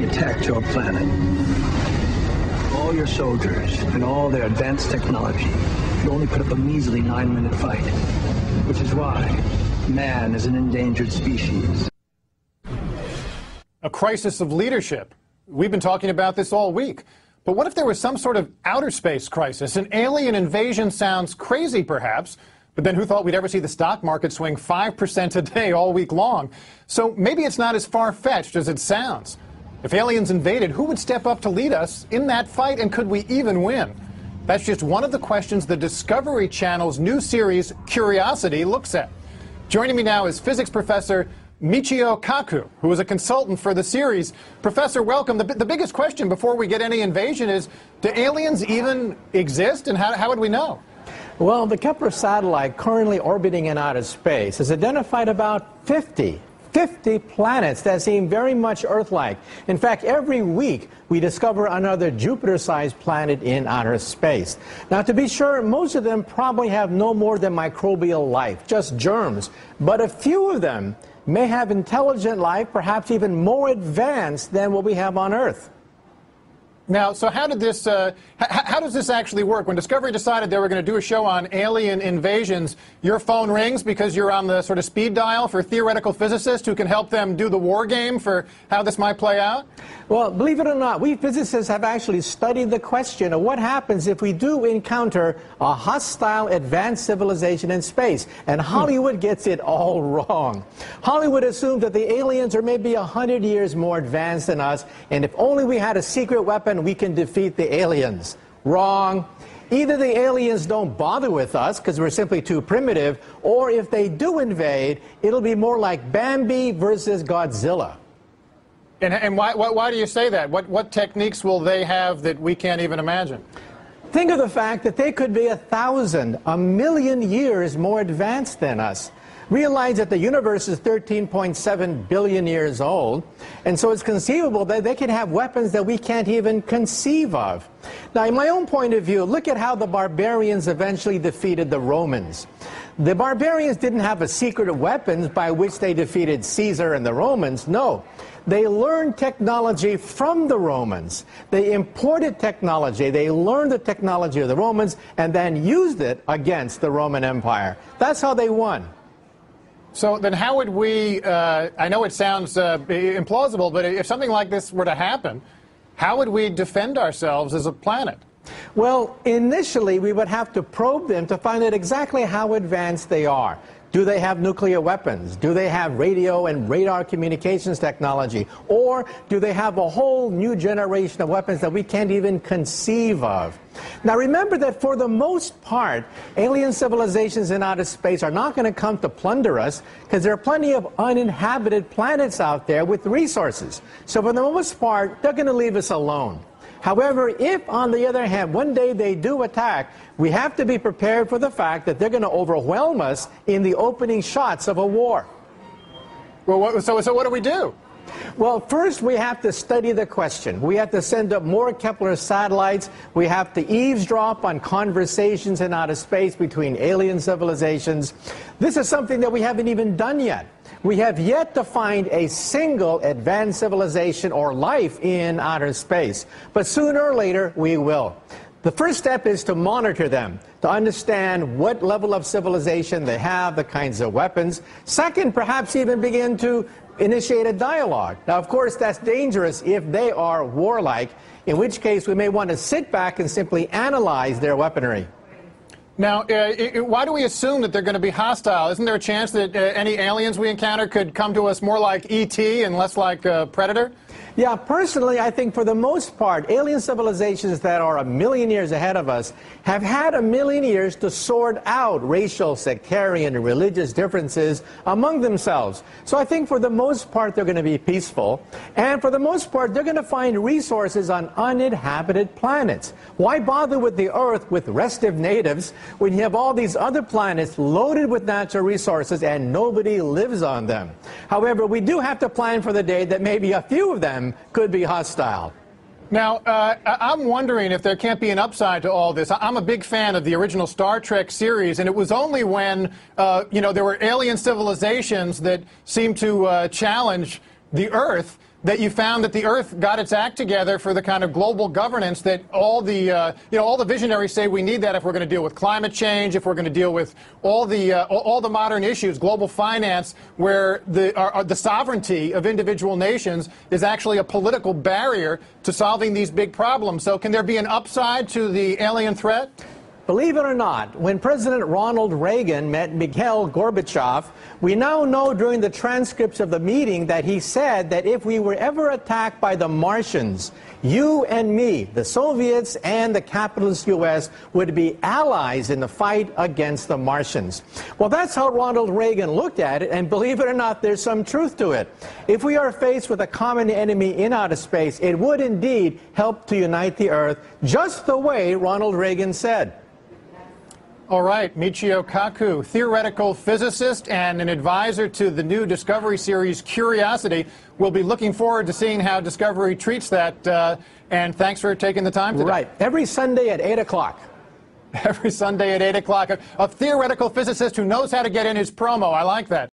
enemy attacked your planet, all your soldiers and all their advanced technology could only put up a measly 9-minute fight, which is why man is an endangered species. A crisis of leadership. We've been talking about this all week. But what if there was some sort of outer space crisis? An alien invasion sounds crazy, perhaps, but then who thought we'd ever see the stock market swing 5% a day all week long? So maybe it's not as far-fetched as it sounds. If aliens invaded, who would step up to lead us in that fight, and could we even win? That's just one of the questions the Discovery Channel's new series, Curiosity, looks at. Joining me now is physics professor Michio Kaku, who is a consultant for the series. Professor, welcome. The biggest question before we get any invasion is, do aliens even exist, and how would we know? Well, the Kepler satellite currently orbiting in outer space has identified about 50 planets that seem very much Earth-like. In fact, every week we discover another Jupiter-sized planet in outer space. Now, to be sure, most of them probably have no more than microbial life, just germs. But a few of them may have intelligent life, perhaps even more advanced than what we have on Earth. Now, so how does this actually work? When Discovery decided they were going to do a show on alien invasions, your phone rings because you're on the sort of speed dial for theoretical physicists who can help them do the war game for how this might play out? Well, believe it or not, we physicists have actually studied the question of what happens if we do encounter a hostile advanced civilization in space. And Hollywood gets it all wrong. Hollywood assumed that the aliens are maybe 100 years more advanced than us, and if only we had a secret weapon, we can defeat the aliens. Wrong. Either the aliens don't bother with us because we're simply too primitive, or if they do invade, it'll be more like Bambi versus Godzilla. And why do you say that? What techniques will they have that we can't even imagine? Think of the fact that they could be 1,000, 1,000,000 years more advanced than us. Realize that the universe is 13.7 billion years old, and so it's conceivable that they can have weapons that we can't even conceive of. Now, in my own point of view, look at how the barbarians eventually defeated the Romans. The barbarians didn't have a secret of weapons by which they defeated Caesar and the Romans. No. They learned technology from the Romans. They imported technology. They learned the technology of the Romans and then used it against the Roman Empire. That's how they won. So then how would we, I know it sounds implausible, but if something like this were to happen, how would we defend ourselves as a planet? Well, initially we would have to probe them to find out exactly how advanced they are. Do they have nuclear weapons? Do they have radio and radar communications technology? Or do they have a whole new generation of weapons that we can't even conceive of? Now remember that for the most part, alien civilizations in outer space are not going to come to plunder us because there are plenty of uninhabited planets out there with resources. So for the most part, they're going to leave us alone. However, if, on the other hand, one day they do attack, we have to be prepared for the fact that they're going to overwhelm us in the opening shots of a war. Well, so what do we do? Well, first we have to study the question. We have to send up more Kepler satellites. We have to eavesdrop on conversations in outer space between alien civilizations. This is something that we haven't even done yet. We have yet to find a single advanced civilization or life in outer space. But sooner or later, we will. The first step is to monitor them, to understand what level of civilization they have, the kinds of weapons. Second, perhaps even begin to initiate a dialogue. Now, of course, that's dangerous if they are warlike, in which case we may want to sit back and simply analyze their weaponry. Now, why do we assume that they're going to be hostile? Isn't there a chance that any aliens we encounter could come to us more like E.T. and less like Predator? Yeah, personally, I think for the most part, alien civilizations that are 1,000,000 years ahead of us have had 1,000,000 years to sort out racial, sectarian, and religious differences among themselves. So I think for the most part, they're going to be peaceful. And for the most part, they're going to find resources on uninhabited planets. Why bother with the Earth with restive natives when you have all these other planets loaded with natural resources and nobody lives on them? However, we do have to plan for the day that maybe a few of them could be hostile. Now, I'm wondering if there can't be an upside to all this. I'm a big fan of the original Star Trek series, and it was only when, there were alien civilizations that seemed to challenge the Earth, that you found that the Earth got its act together for the kind of global governance that all the all the visionaries say we need that if we're going to deal with climate change, if we're going to deal with all the modern issues, global finance, where the sovereignty of individual nations is actually a political barrier to solving these big problems. So can there be an upside to the alien threat? Believe it or not, when President Ronald Reagan met Mikhail Gorbachev, we now know during the transcripts of the meeting that he said that if we were ever attacked by the Martians, you and me, the Soviets and the capitalist U.S., would be allies in the fight against the Martians. Well, that's how Ronald Reagan looked at it, and believe it or not, there's some truth to it. If we are faced with a common enemy in outer space, it would indeed help to unite the Earth, just the way Ronald Reagan said. All right, Michio Kaku, theoretical physicist and an advisor to the new Discovery series Curiosity. We'll be looking forward to seeing how Discovery treats that, and thanks for taking the time today. Right, every Sunday at 8 o'clock. Every Sunday at 8 o'clock. A theoretical physicist who knows how to get in his promo. I like that.